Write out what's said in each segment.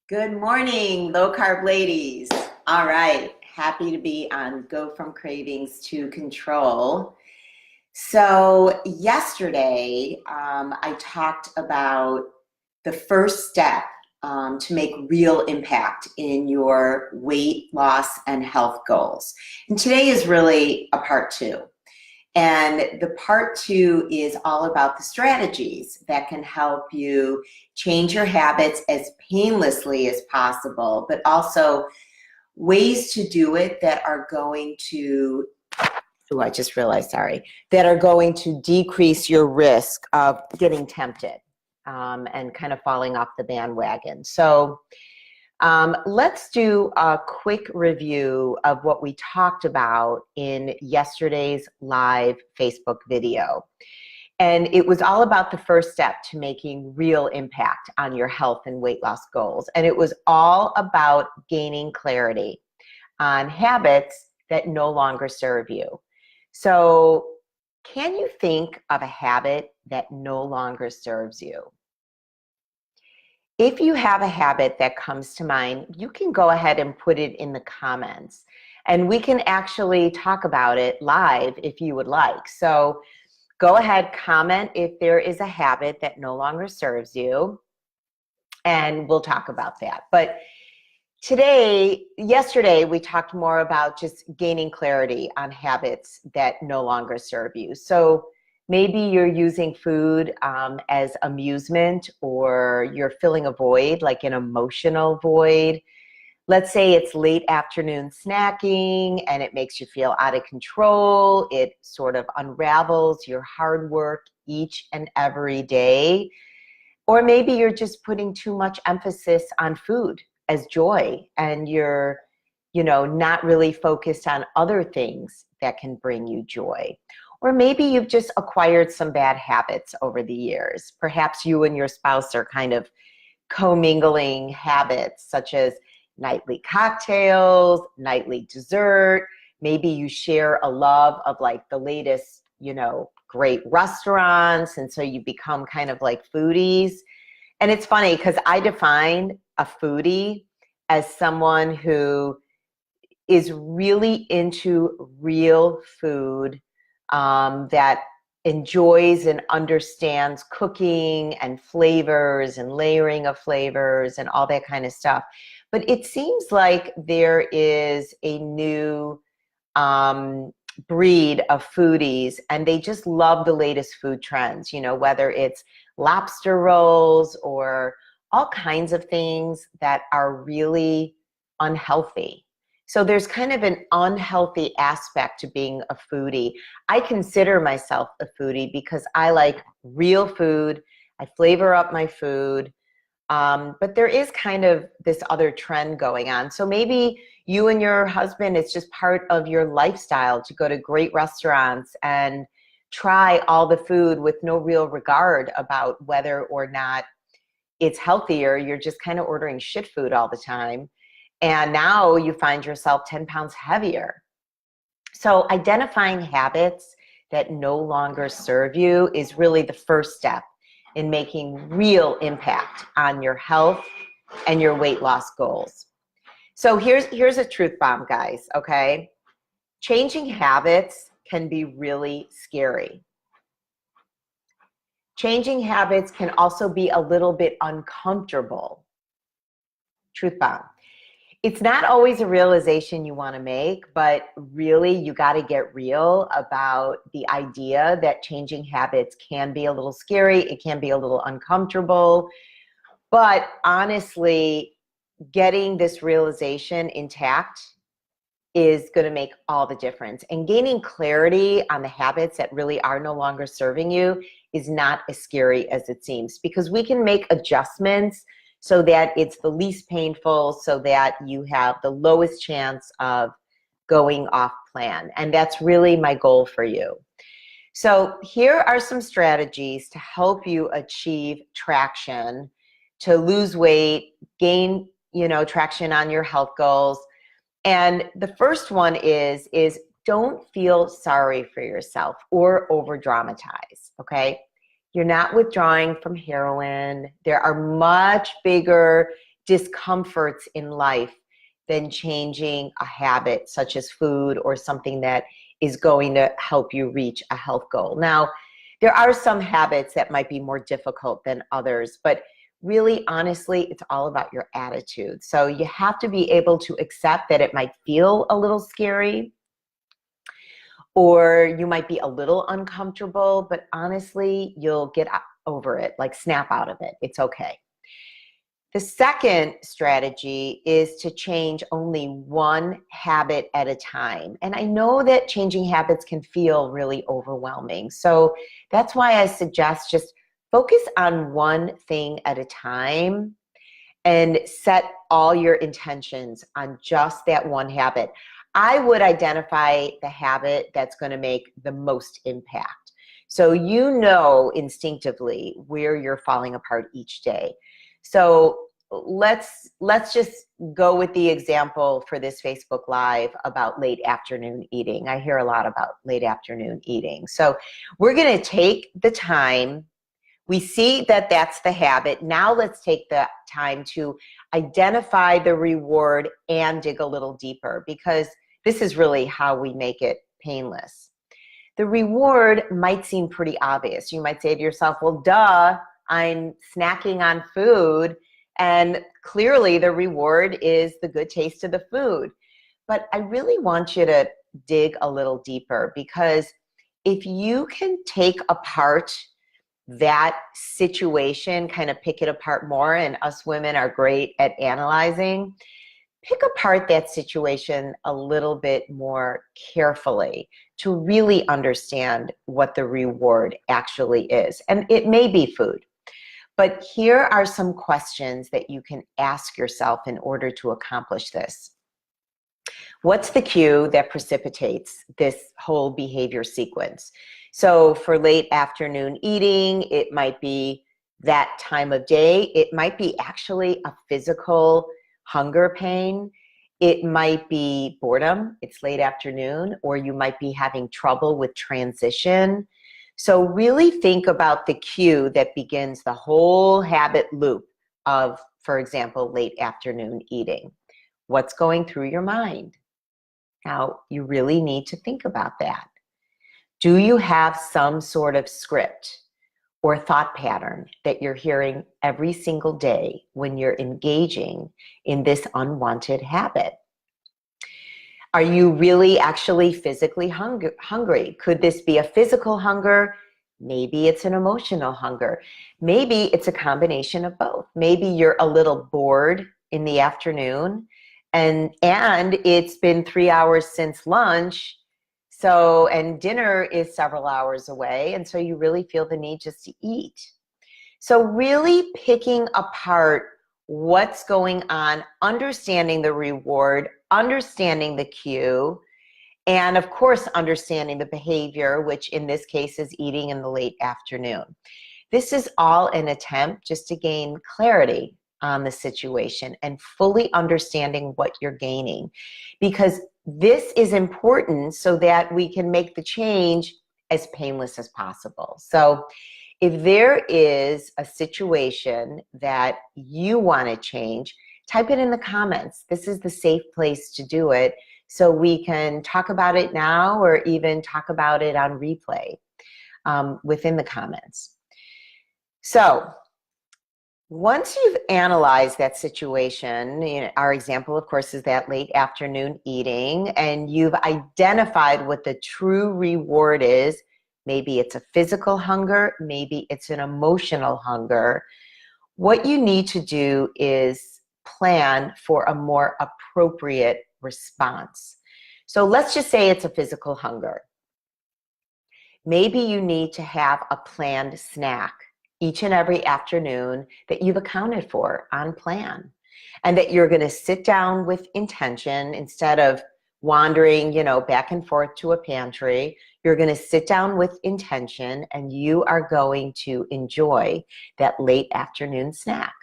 Good morning, low carb ladies. All right, happy to be on Go From Cravings to Control. So, yesterday I talked about the first step to make real impact in your weight loss and health goals. And today is really a part two. And the part two is all about the strategies that can help you change your habits as painlessly as possible, but also ways to do it that are going to, oh, I just realized, sorry, that are going to decrease your risk of getting tempted and kind of falling off the bandwagon. So let's do a quick review of what we talked about in yesterday's live Facebook video. And it was all about the first step to making real impact on your health and weight loss goals. And it was all about gaining clarity on habits that no longer serve you. So can you think of a habit that no longer serves you? If you have a habit that comes to mind, you can go ahead and put it in the comments. And we can actually talk about it live if you would like. So go ahead, comment if there is a habit that no longer serves you, and we'll talk about that. But yesterday, we talked more about just gaining clarity on habits that no longer serve you. So maybe you're using food as amusement, or you're filling a void, like an emotional void. Let's say it's late afternoon snacking and it makes you feel out of control. It sort of unravels your hard work each and every day. Or maybe you're just putting too much emphasis on food as joy, and you're, not really focused on other things that can bring you joy. Or maybe you've just acquired some bad habits over the years. Perhaps you and your spouse are kind of commingling habits, such as nightly cocktails, nightly dessert. Maybe you share a love of like the latest, great restaurants. And so you become kind of like foodies. And it's funny because I define a foodie as someone who is really into real food, that enjoys and understands cooking and flavors and layering of flavors and all that kind of stuff. But it seems like there is a new breed of foodies, and they just love the latest food trends, whether it's lobster rolls or all kinds of things that are really unhealthy. So there's kind of an unhealthy aspect to being a foodie. I consider myself a foodie because I like real food. I flavor up my food. But there is kind of this other trend going on. So maybe you and your husband, it's just part of your lifestyle to go to great restaurants and try all the food with no real regard about whether or not it's healthier. You're just kind of ordering shit food all the time. And now you find yourself 10 pounds heavier. So identifying habits that no longer serve you is really the first step in making real impact on your health and your weight loss goals. So here's a truth bomb, guys, okay? Changing habits can be really scary. Changing habits can also be a little bit uncomfortable. Truth bomb. It's not always a realization you want to make, but really you got to get real about the idea that changing habits can be a little scary. It can be a little uncomfortable. But honestly, getting this realization intact is going to make all the difference. And gaining clarity on the habits that really are no longer serving you is not as scary as it seems, because we can make adjustments so that it's the least painful, so that you have the lowest chance of going off plan. And that's really my goal for you. So here are some strategies to help you achieve traction, to lose weight, gain, traction on your health goals. And the first one is don't feel sorry for yourself or over dramatize, okay? You're not withdrawing from heroin. There are much bigger discomforts in life than changing a habit such as food or something that is going to help you reach a health goal. Now, there are some habits that might be more difficult than others, but really, honestly, it's all about your attitude. So you have to be able to accept that it might feel a little scary, or you might be a little uncomfortable, but honestly, you'll get over it, like snap out of it. It's okay. The second strategy is to change only one habit at a time. And I know that changing habits can feel really overwhelming. So that's why I suggest just focus on one thing at a time and set all your intentions on just that one habit. I would identify the habit that's going to make the most impact. So you know instinctively where you're falling apart each day. So let's just go with the example for this Facebook Live about late afternoon eating. I hear a lot about late afternoon eating. So we're going to take the time. We see that that's the habit. Now let's take the time to identify the reward and dig a little deeper, because this is really how we make it painless. The reward might seem pretty obvious. You might say to yourself, well, duh, I'm snacking on food, and clearly the reward is the good taste of the food. But I really want you to dig a little deeper, because if you can take apart that situation, kind of pick it apart more, and us women are great at analyzing, pick apart that situation a little bit more carefully to really understand what the reward actually is. And it may be food. But here are some questions that you can ask yourself in order to accomplish this. What's the cue that precipitates this whole behavior sequence? So for late afternoon eating, it might be that time of day. It might be actually a physical hunger pain. It might be boredom. It's late afternoon, or you might be having trouble with transition. So really think about the cue that begins the whole habit loop of, for example, late afternoon eating. What's going through your mind? Now, you really need to think about that. Do you have some sort of script or thought pattern that you're hearing every single day when you're engaging in this unwanted habit? Are you really actually physically hungry? Could this be a physical hunger? Maybe it's an emotional hunger. Maybe it's a combination of both. Maybe you're a little bored in the afternoon, and it's been 3 hours since lunch, and dinner is several hours away, and so you really feel the need just to eat. So really picking apart what's going on, understanding the reward, understanding the cue, and of course understanding the behavior, which in this case is eating in the late afternoon. This is all an attempt just to gain clarity on the situation and fully understanding what you're gaining, because this is important so that we can make the change as painless as possible. So if there is a situation that you want to change, type it in the comments. This is the safe place to do it, so we can talk about it now, or even talk about it on replay within the comments. So once you've analyzed that situation, our example, of course, is that late afternoon eating, and you've identified what the true reward is. Maybe it's a physical hunger, maybe it's an emotional hunger. What you need to do is plan for a more appropriate response. So let's just say it's a physical hunger. Maybe you need to have a planned snack each and every afternoon that you've accounted for on plan, and that you're going to sit down with intention instead of wandering, back and forth to a pantry. You're going to sit down with intention, and you are going to enjoy that late afternoon snack.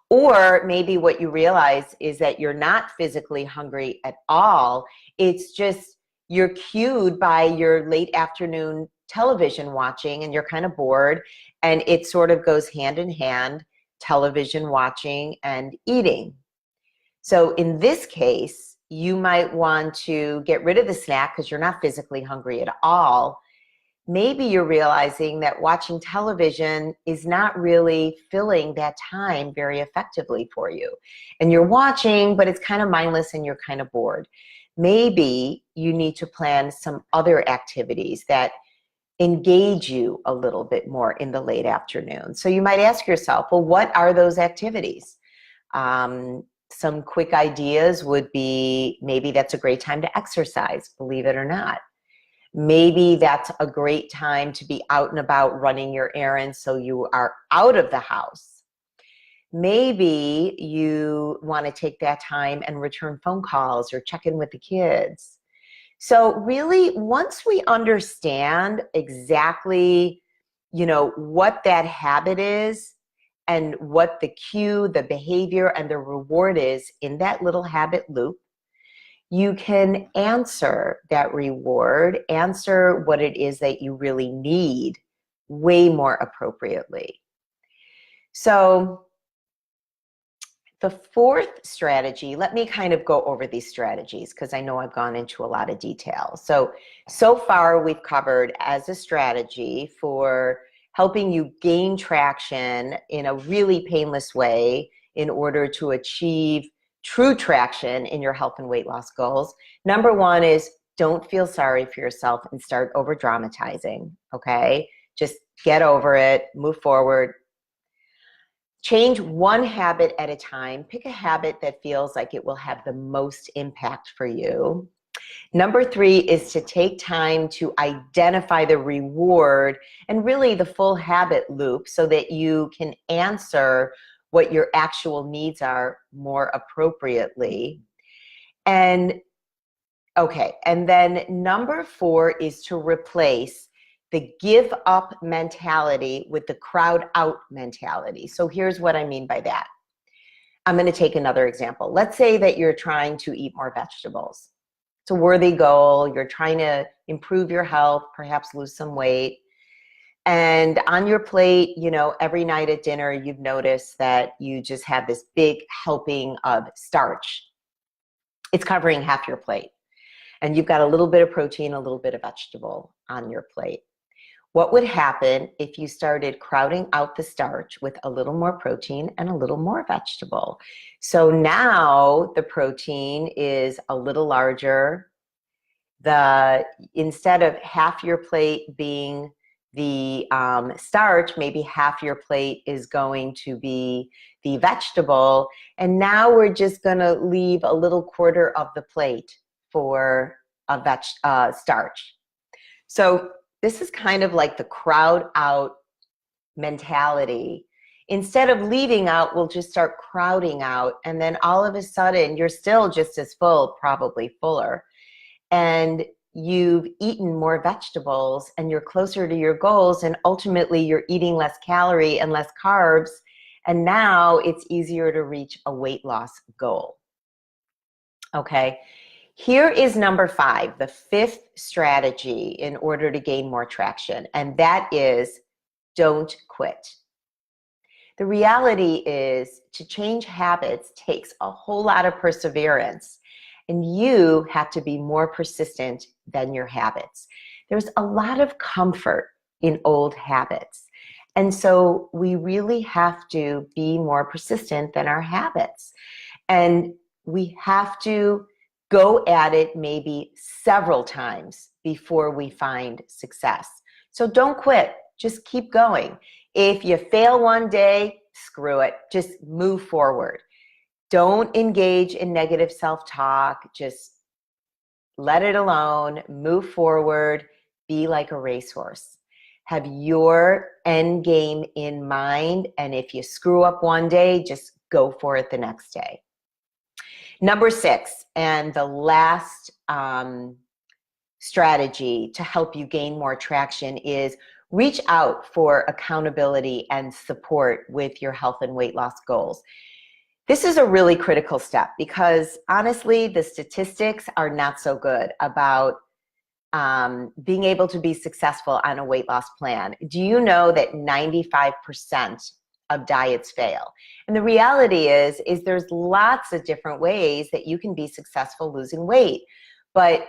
Or maybe what you realize is that you're not physically hungry at all. It's just you're cued by your late afternoon television watching, and you're kind of bored, and it sort of goes hand in hand. television watching, and eating. So in this case, you might want to get rid of the snack because you're not physically hungry at all. Maybe you're realizing that watching television is not really filling that time very effectively for you. And you're watching, but it's kind of mindless and you're kind of bored. Maybe you need to plan some other activities that engage you a little bit more in the late afternoon. So you might ask yourself, well, what are those activities? Some quick ideas would be, maybe that's a great time to exercise, believe it or not. Maybe that's a great time to be out and about running your errands so you are out of the house. Maybe you want to take that time and return phone calls or check in with the kids. So really, once we understand exactly, what that habit is and what the cue, the behavior, and the reward is in that little habit loop, you can answer that reward, answer what it is that you really need way more appropriately. So the fourth strategy, let me kind of go over these strategies because I know I've gone into a lot of detail. So far we've covered as a strategy for helping you gain traction in a really painless way in order to achieve true traction in your health and weight loss goals. Number one is don't feel sorry for yourself and start over dramatizing, okay? Just get over it, move forward. Change one habit at a time. Pick a habit that feels like it will have the most impact for you. Number three is to take time to identify the reward and really the full habit loop so that you can answer what your actual needs are more appropriately. And then number four is to replace the give up mentality with the crowd out mentality. So here's what I mean by that. I'm going to take another example. Let's say that you're trying to eat more vegetables. It's a worthy goal. You're trying to improve your health, perhaps lose some weight. And on your plate, every night at dinner, you've noticed that you just have this big helping of starch. It's covering half your plate. And you've got a little bit of protein, a little bit of vegetable on your plate. What would happen if you started crowding out the starch with a little more protein and a little more vegetable? So now the protein is a little larger. Instead of half your plate being the starch, maybe half your plate is going to be the vegetable. And now we're just going to leave a little quarter of the plate for a starch. So this is kind of like the crowd out mentality. Instead of leaving out, we'll just start crowding out. And then all of a sudden, you're still just as full, probably fuller. And you've eaten more vegetables and you're closer to your goals. And ultimately, you're eating less calorie and less carbs. And now it's easier to reach a weight loss goal. Okay. Here is number five, the fifth strategy in order to gain more traction, and that is don't quit. The reality is to change habits takes a whole lot of perseverance, and you have to be more persistent than your habits. There's a lot of comfort in old habits, and so we really have to be more persistent than our habits, and we have to go at it maybe several times before we find success. So don't quit, just keep going. If you fail one day, screw it, just move forward. Don't engage in negative self-talk, just let it alone, move forward, be like a racehorse. Have your end game in mind, and if you screw up one day, just go for it the next day. Number six, and the last strategy to help you gain more traction is reach out for accountability and support with your health and weight loss goals. This is a really critical step because honestly, the statistics are not so good about being able to be successful on a weight loss plan. Do you know that 95% of diets fail. And the reality is there's lots of different ways that you can be successful losing weight. But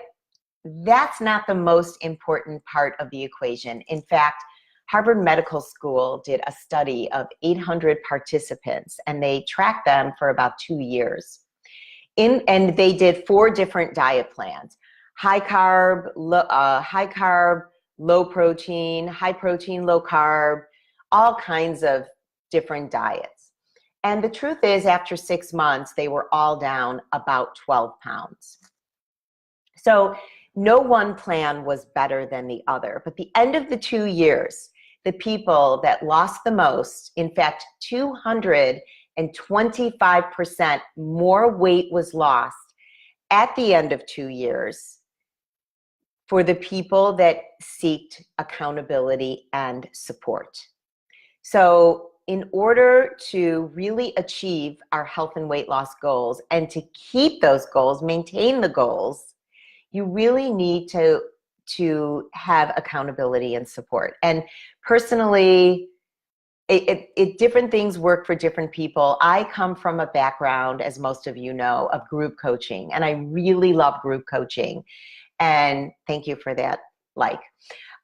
that's not the most important part of the equation. In fact, Harvard Medical School did a study of 800 participants, and they tracked them for about 2 years. And they did 4 different diet plans: high carb, low protein, high protein, low carb, all kinds of different diets. And the truth is, after 6 months, they were all down about 12 pounds. So no one plan was better than the other. But the end of the 2 years, the people that lost the most, in fact, 225% more weight was lost at the end of 2 years for the people that seeked accountability and support. So in order to really achieve our health and weight loss goals, and to keep those goals, maintain the goals, you really need to have accountability and support. And personally, different things work for different people. I come from a background, as most of you know, of group coaching, and I really love group coaching. And thank you for that,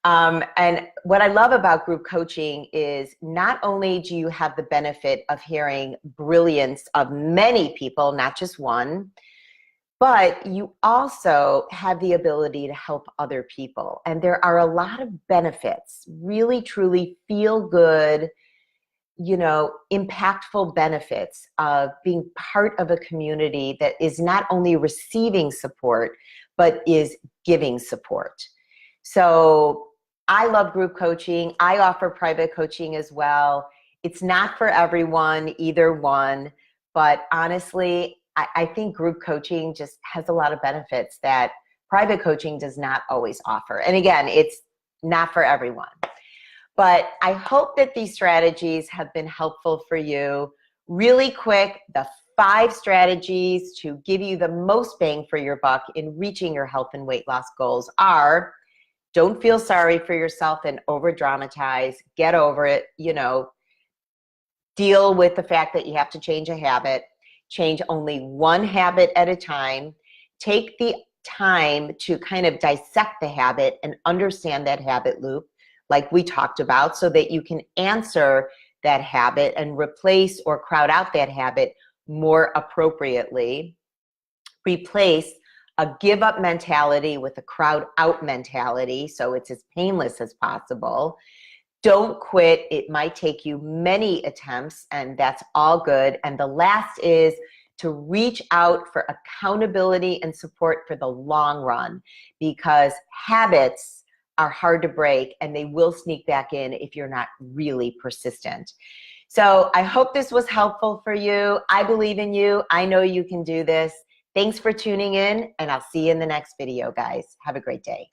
and what I love about group coaching is not only do you have the benefit of hearing brilliance of many people, not just one, but you also have the ability to help other people. And there are a lot of benefits, really, truly feel good, impactful benefits of being part of a community that is not only receiving support, but is giving support. So I love group coaching. I offer private coaching as well. It's not for everyone, either one, but honestly, I think group coaching just has a lot of benefits that private coaching does not always offer. And again, it's not for everyone. But I hope that these strategies have been helpful for you. Really quick, the 5 strategies to give you the most bang for your buck in reaching your health and weight loss goals are: don't feel sorry for yourself and over-dramatize. Get over it. Deal with the fact that you have to change a habit. Change only one habit at a time. Take the time to kind of dissect the habit and understand that habit loop, like we talked about, so that you can answer that habit and replace or crowd out that habit more appropriately. Replace a give up mentality with a crowd out mentality, so it's as painless as possible. Don't quit. It might take you many attempts, and that's all good. And the last is to reach out for accountability and support for the long run, because habits are hard to break and they will sneak back in if you're not really persistent. So I hope this was helpful for you. I believe in you. I know you can do this. Thanks for tuning in, and I'll see you in the next video, guys. Have a great day.